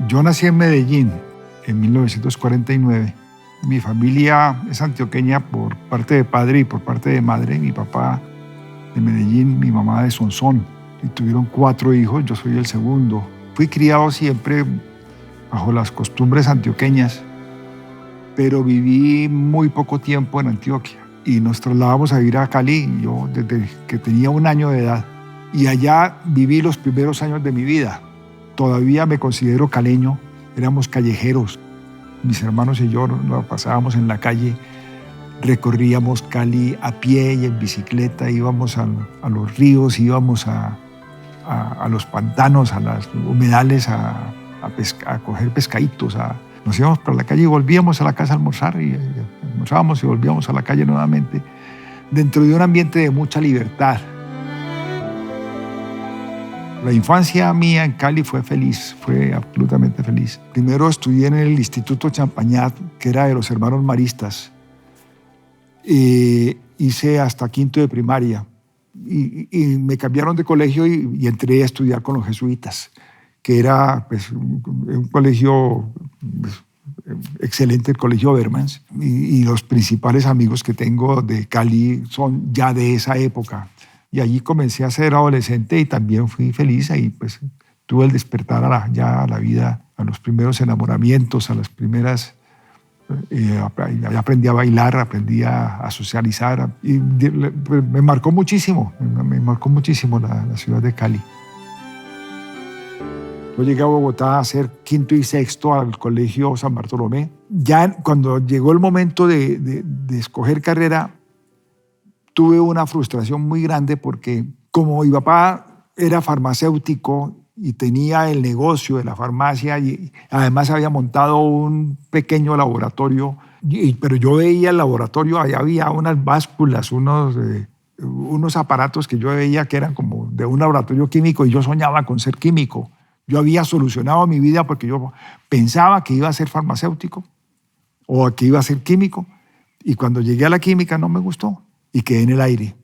Yo nací en Medellín en 1949. Mi familia es antioqueña por parte de padre y por parte de madre. Mi papá de Medellín, mi mamá de Sonsón. Y tuvieron 4 hijos, yo soy el segundo. Fui criado siempre bajo las costumbres antioqueñas, pero viví muy poco tiempo en Antioquia. Y nos trasladamos a vivir a Cali, yo desde que tenía 1 año de edad. Y allá viví los primeros años de mi vida. Todavía me considero caleño, éramos callejeros. Mis hermanos y yo nos pasábamos en la calle, recorríamos Cali a pie y en bicicleta, íbamos a los ríos, íbamos a los pantanos, a las humedales, a coger pescaditos. Nos íbamos por la calle y volvíamos a la casa a almorzar y almorzábamos y volvíamos a la calle nuevamente, dentro de un ambiente de mucha libertad. La infancia mía en Cali fue feliz, fue absolutamente feliz. Primero estudié en el Instituto Champañat, que era de los hermanos maristas. Hice hasta 5º de primaria y me cambiaron de colegio y entré a estudiar con los jesuitas, que era pues, un colegio pues, excelente, el Colegio Bermans. Y los principales amigos que tengo de Cali son ya de esa época. Y allí comencé a ser adolescente y también fui feliz. Ahí pues tuve el despertar a la vida, a los primeros enamoramientos, a las primeras... aprendí a bailar, aprendí a socializar. Y me marcó muchísimo, la ciudad de Cali. Yo llegué a Bogotá a hacer 5º y 6º al Colegio San Bartolomé. Ya cuando llegó el momento de escoger carrera, tuve una frustración muy grande porque como mi papá era farmacéutico y tenía el negocio de la farmacia y además había montado un pequeño laboratorio, pero yo veía el laboratorio, ahí había unas básculas, unos aparatos que yo veía que eran como de un laboratorio químico y yo soñaba con ser químico. Yo había solucionado mi vida porque yo pensaba que iba a ser farmacéutico o que iba a ser químico y cuando llegué a la química no me gustó y quedé en el aire.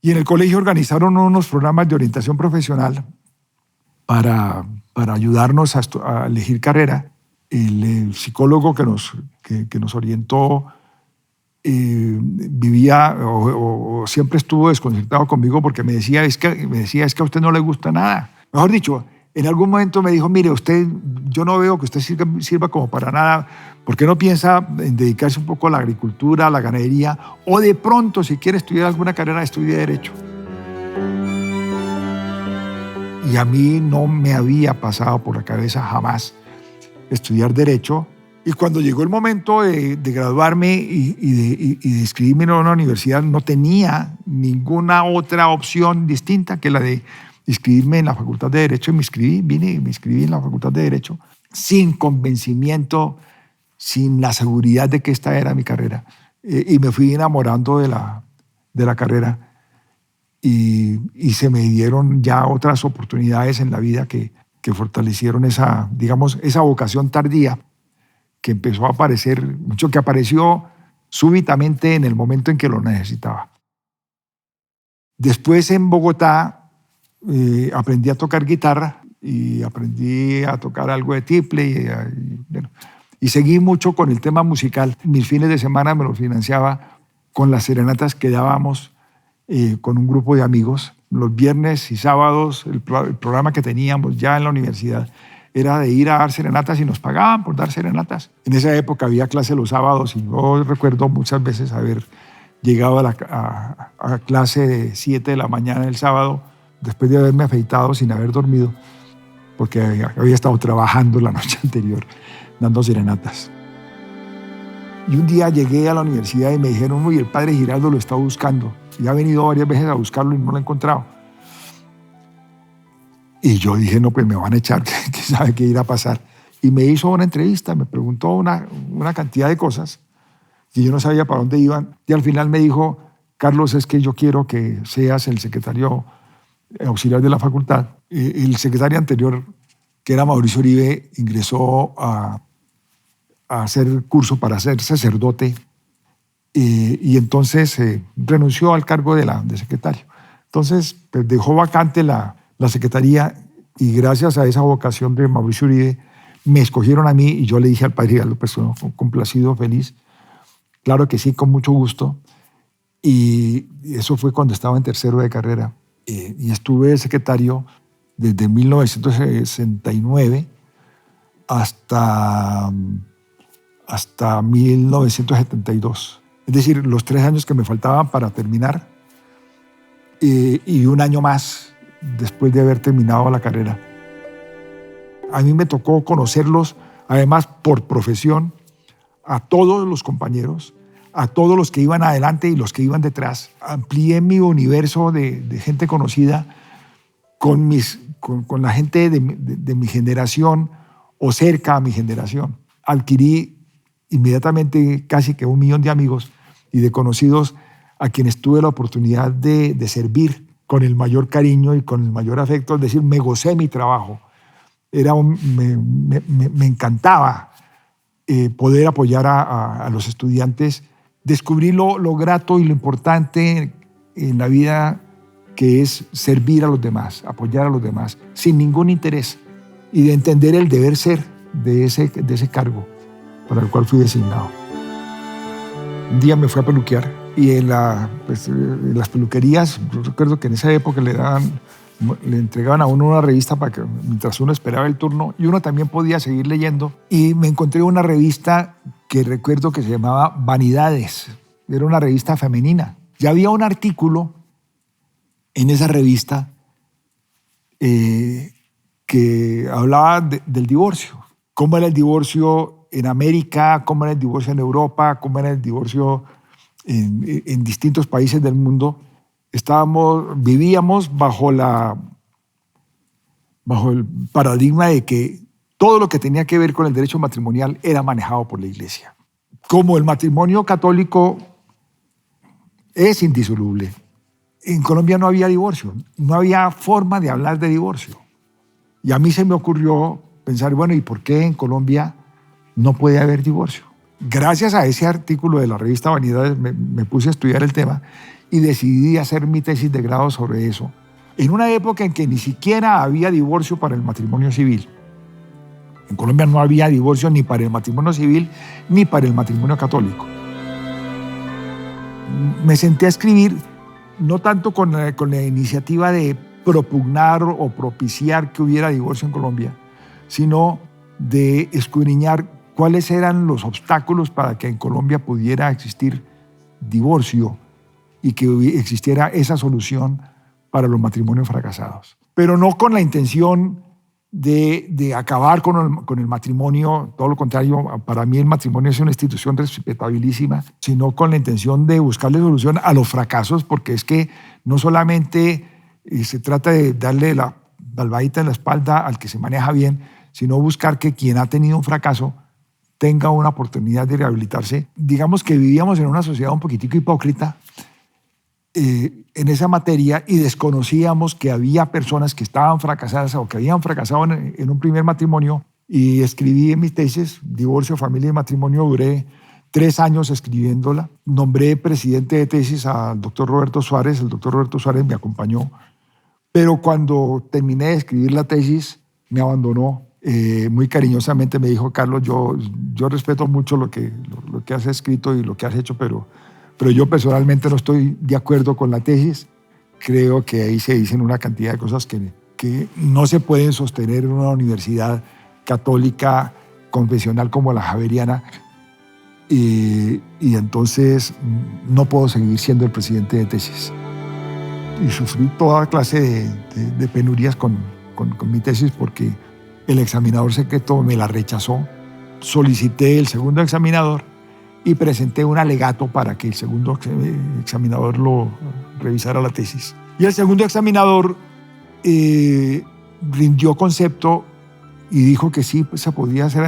Y en el colegio organizaron unos programas de orientación profesional para ayudarnos a elegir carrera. El psicólogo que nos orientó vivía o siempre estuvo desconcertado conmigo porque me decía, es que a usted no le gusta nada. Mejor dicho, en algún momento me dijo, mire, yo no veo que usted sirva como para nada. ¿Por qué no piensa en dedicarse un poco a la agricultura, a la ganadería? O de pronto, si quiere estudiar alguna carrera, estudie Derecho. Y a mí no me había pasado por la cabeza jamás estudiar Derecho. Y cuando llegó el momento de graduarme y de inscribirme en una universidad, no tenía ninguna otra opción distinta que la de inscribirme en la Facultad de Derecho. Y me inscribí en la Facultad de Derecho sin convencimiento, sin la seguridad de que esta era mi carrera. Y me fui enamorando de la carrera. Y se me dieron ya otras oportunidades en la vida que fortalecieron esa vocación tardía que empezó a aparecer, mucho que apareció súbitamente en el momento en que lo necesitaba. Después en Bogotá aprendí a tocar guitarra y aprendí a tocar algo de tiple y seguí mucho con el tema musical. Mis fines de semana me los financiaba con las serenatas que dábamos con un grupo de amigos. Los viernes y sábados, el programa que teníamos ya en la universidad era de ir a dar serenatas y nos pagaban por dar serenatas. En esa época había clase los sábados y yo recuerdo muchas veces haber llegado a clase de 7 de la mañana el sábado después de haberme afeitado sin haber dormido porque había estado trabajando la noche anterior dando serenatas. Y un día llegué a la universidad y me dijeron, uy, el padre Giraldo lo está buscando. Y ha venido varias veces a buscarlo y no lo ha encontrado. Y yo dije, no, pues me van a echar, que sabe qué irá a pasar. Y me hizo una entrevista, me preguntó una cantidad de cosas que yo no sabía para dónde iban. Y al final me dijo, Carlos, es que yo quiero que seas el secretario auxiliar de la facultad. El secretario anterior, que era Mauricio Uribe, ingresó a hacer curso para ser sacerdote y entonces renunció al cargo de secretario. Entonces pues, dejó vacante la secretaría Y gracias a esa vocación de Mauricio Uribe, me escogieron a mí y yo le dije al padre Hidalgo, pues complacido, feliz. Claro que sí, con mucho gusto. Y eso fue cuando estaba en tercero de carrera. Y estuve de secretario desde 1969 hasta 1972. Es decir, los 3 años que me faltaban para terminar y un año más después de haber terminado la carrera. A mí me tocó conocerlos, además por profesión, a todos los compañeros, a todos los que iban adelante y los que iban detrás. Amplié mi universo de gente conocida con la gente de mi generación o cerca a mi generación. Adquirí inmediatamente casi que 1 millón de amigos y de conocidos a quienes tuve la oportunidad de servir con el mayor cariño y con el mayor afecto. Es decir, me gocé mi trabajo. Me encantaba poder apoyar a los estudiantes. Descubrí lo grato y lo importante en la vida que es servir a los demás, apoyar a los demás, sin ningún interés, y de entender el deber ser de ese cargo para el cual fui designado. Un día me fui a peluquear y en las peluquerías, yo recuerdo que en esa época le entregaban a uno una revista para que, mientras uno esperaba el turno, y uno también podía seguir leyendo. Y me encontré una revista que recuerdo que se llamaba Vanidades. Era una revista femenina. Ya había un artículo en esa revista que hablaba del divorcio. Cómo era el divorcio en América, cómo era el divorcio en Europa, cómo era el divorcio en distintos países del mundo. Vivíamos bajo el paradigma de que todo lo que tenía que ver con el derecho matrimonial era manejado por la Iglesia. Como el matrimonio católico es indisoluble, en Colombia no había divorcio, no había forma de hablar de divorcio. Y a mí se me ocurrió pensar, bueno, ¿y por qué en Colombia no puede haber divorcio? Gracias a ese artículo de la revista Vanidades me puse a estudiar el tema y decidí hacer mi tesis de grado sobre eso, en una época en que ni siquiera había divorcio para el matrimonio civil. En Colombia no había divorcio ni para el matrimonio civil ni para el matrimonio católico. Me senté a escribir, no tanto con la iniciativa de propugnar o propiciar que hubiera divorcio en Colombia, sino de escudriñar cuáles eran los obstáculos para que en Colombia pudiera existir divorcio y que existiera esa solución para los matrimonios fracasados. Pero no con la intención de acabar con el matrimonio, todo lo contrario, para mí el matrimonio es una institución respetabilísima, sino con la intención de buscarle solución a los fracasos, porque es que no solamente se trata de darle la palmadita en la espalda al que se maneja bien, sino buscar que quien ha tenido un fracaso tenga una oportunidad de rehabilitarse. Digamos que vivíamos en una sociedad un poquitico hipócrita en esa materia y desconocíamos que había personas que estaban fracasadas o que habían fracasado en un primer matrimonio, y escribí en mis tesis, Divorcio, Familia y Matrimonio. Duré 3 años escribiéndola. Nombré presidente de tesis al doctor Roberto Suárez. El doctor Roberto Suárez me acompañó, pero cuando terminé de escribir la tesis me abandonó. Muy cariñosamente me dijo: Carlos, yo respeto mucho lo que has escrito y lo que has hecho, pero yo personalmente no estoy de acuerdo con la tesis. Creo que ahí se dicen una cantidad de cosas que no se pueden sostener en una universidad católica confesional como la Javeriana, y entonces no puedo seguir siendo el presidente de tesis. Y sufrí toda clase de penurias con mi tesis, porque el examinador secreto me la rechazó. Solicité el segundo examinador y presenté un alegato para que el segundo examinador lo revisara la tesis. Y el segundo examinador rindió concepto y dijo que sí, pues, podía ser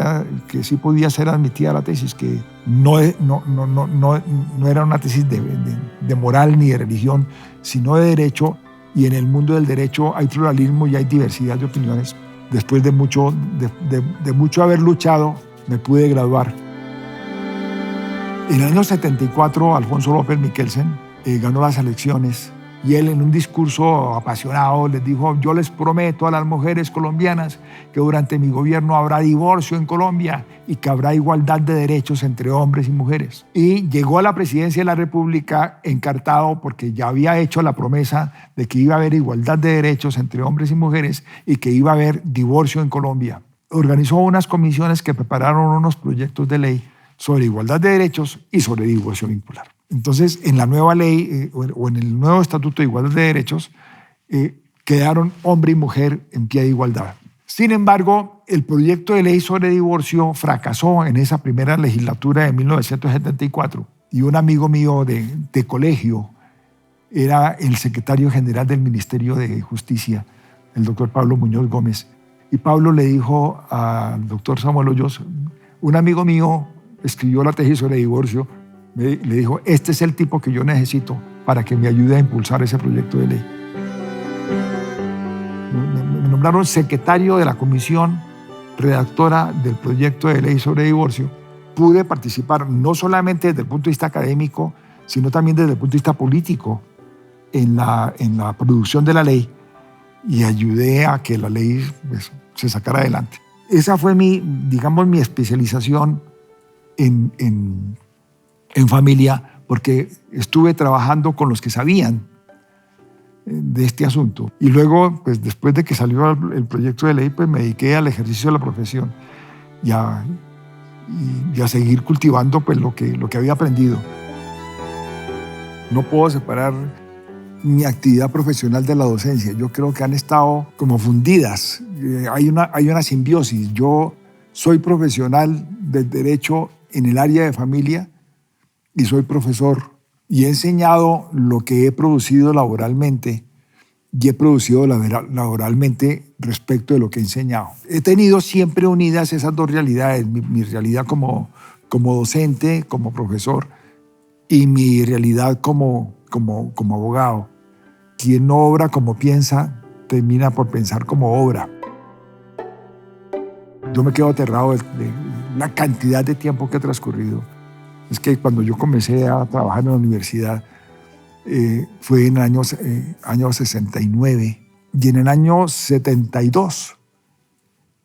admitida la tesis, que no era una tesis de moral ni de religión, sino de derecho, y en el mundo del derecho hay pluralismo y hay diversidad de opiniones. Después de mucho haber luchado, me pude graduar. En el año 74, Alfonso López Michelsen ganó las elecciones Y él, en un discurso apasionado, les dijo: yo les prometo a las mujeres colombianas que durante mi gobierno habrá divorcio en Colombia y que habrá igualdad de derechos entre hombres y mujeres. Y llegó a la presidencia de la República encartado porque ya había hecho la promesa de que iba a haber igualdad de derechos entre hombres y mujeres y que iba a haber divorcio en Colombia. Organizó unas comisiones que prepararon unos proyectos de ley sobre igualdad de derechos y sobre divorcio vincular. Entonces, en la nueva ley o en el nuevo Estatuto de Igualdad de Derechos, quedaron hombre y mujer en pie de igualdad. Sin embargo, el proyecto de ley sobre divorcio fracasó en esa primera legislatura de 1974 y un amigo mío de colegio era el secretario general del Ministerio de Justicia, el doctor Pablo Muñoz Gómez. Y Pablo le dijo al doctor Samuel Hoyos: un amigo mío escribió la tesis sobre divorcio, le dijo: este es el tipo que yo necesito para que me ayude a impulsar ese proyecto de ley. Me nombraron secretario de la comisión redactora del proyecto de ley sobre divorcio. Pude participar no solamente desde el punto de vista académico, sino también desde el punto de vista político en la producción de la ley, y ayudé a que la ley se sacara adelante. Esa fue mi especialización en familia, porque estuve trabajando con los que sabían de este asunto. Y luego, pues, después de que salió el proyecto de ley, pues me dediqué al ejercicio de la profesión y a seguir cultivando, pues, lo que había aprendido. No puedo separar mi actividad profesional de la docencia. Yo creo que han estado como fundidas. Hay una simbiosis. Yo soy profesional del derecho en el área de familia y soy profesor, y he enseñado lo que he producido laboralmente y he producido laboralmente respecto de lo que he enseñado. He tenido siempre unidas esas dos realidades, mi realidad como docente, como profesor, y mi realidad como abogado. Quien no obra como piensa, termina por pensar como obra. Yo me quedo aterrado de la cantidad de tiempo que ha transcurrido. Es que cuando yo comencé a trabajar en la universidad fue en el año 69, y en el año 72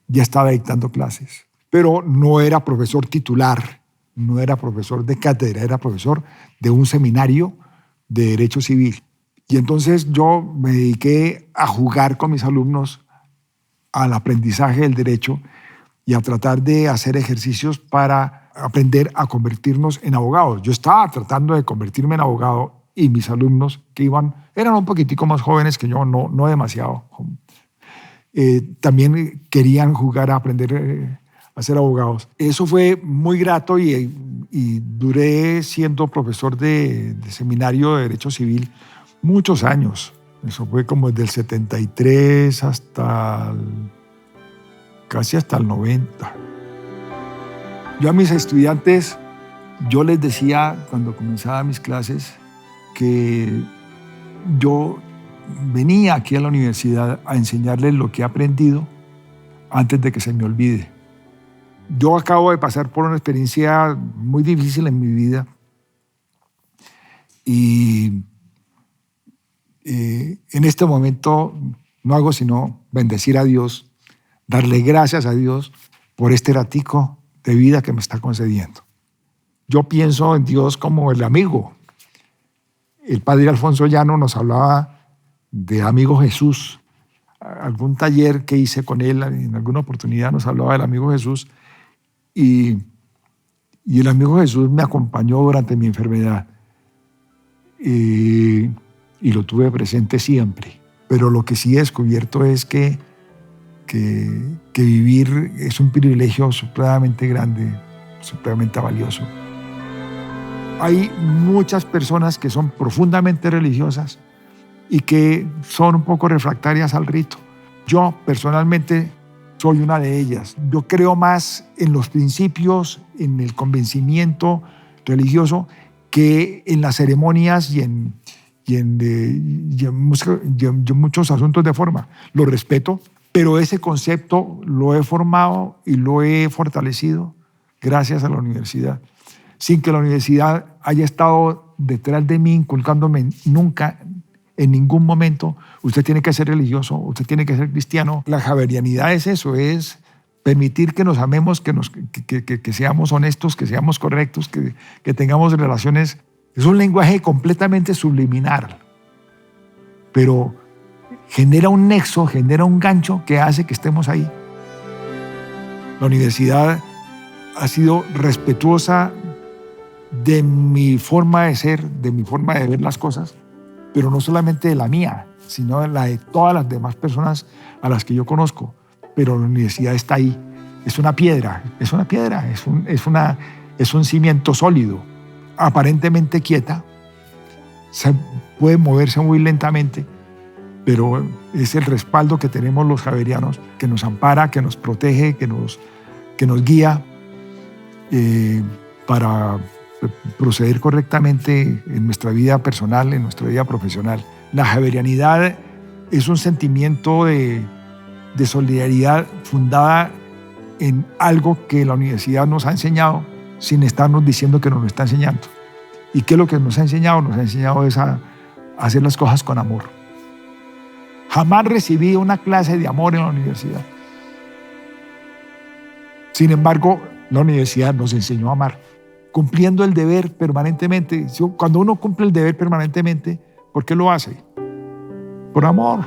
ya estaba dictando clases. Pero no era profesor titular, no era profesor de cátedra, era profesor de un seminario de Derecho Civil. Y entonces yo me dediqué a jugar con mis alumnos al aprendizaje del derecho y a tratar de hacer ejercicios para aprender a convertirnos en abogados. Yo estaba tratando de convertirme en abogado y mis alumnos, que eran un poquitico más jóvenes que yo, no demasiado, también querían jugar a aprender a ser abogados. Eso fue muy grato y duré siendo profesor de seminario de Derecho Civil muchos años. Eso fue como desde el 73 casi hasta el 90. Yo a mis estudiantes, yo les decía cuando comenzaba mis clases que yo venía aquí a la universidad a enseñarles lo que he aprendido antes de que se me olvide. Yo acabo de pasar por una experiencia muy difícil en mi vida y en este momento no hago sino bendecir a Dios, darle gracias a Dios por este ratico de vida que me está concediendo. Yo pienso en Dios como el amigo. El padre Alfonso Llano nos hablaba de amigo Jesús. Algún taller que hice con él, en alguna oportunidad nos hablaba del amigo Jesús, y el amigo Jesús me acompañó durante mi enfermedad y lo tuve presente siempre. Pero lo que sí he descubierto es que vivir es un privilegio supremamente grande, supremamente valioso. Hay muchas personas que son profundamente religiosas y que son un poco refractarias al rito. Yo personalmente soy una de ellas. Yo creo más en los principios, en el convencimiento religioso, que en las ceremonias y en muchos asuntos de forma. Lo respeto, pero ese concepto lo he formado y lo he fortalecido gracias a la universidad, sin que la universidad haya estado detrás de mí inculcándome nunca en ningún momento usted tiene que ser religioso, usted tiene que ser cristiano. La javerianidad es eso, es permitir que nos amemos, que seamos honestos, que seamos correctos, que tengamos relaciones. Es un lenguaje completamente subliminal, pero genera un nexo, genera un gancho que hace que estemos ahí. La universidad ha sido respetuosa de mi forma de ser, de mi forma de ver las cosas, pero no solamente de la mía, sino de la de todas las demás personas a las que yo conozco. Pero la universidad está ahí. Es una piedra, es un cimiento sólido, aparentemente quieta, puede moverse muy lentamente, pero es el respaldo que tenemos los javerianos, que nos ampara, que nos protege, que nos guía para proceder correctamente en nuestra vida personal, en nuestra vida profesional. La javerianidad es un sentimiento de solidaridad fundada en algo que la universidad nos ha enseñado sin estarnos diciendo que nos lo está enseñando. ¿Y qué es lo que nos ha enseñado? Nos ha enseñado es a hacer las cosas con amor. Jamás recibí una clase de amor en la universidad. Sin embargo, la universidad nos enseñó a amar, cumpliendo el deber permanentemente. Cuando uno cumple el deber permanentemente, ¿por qué lo hace? Por amor.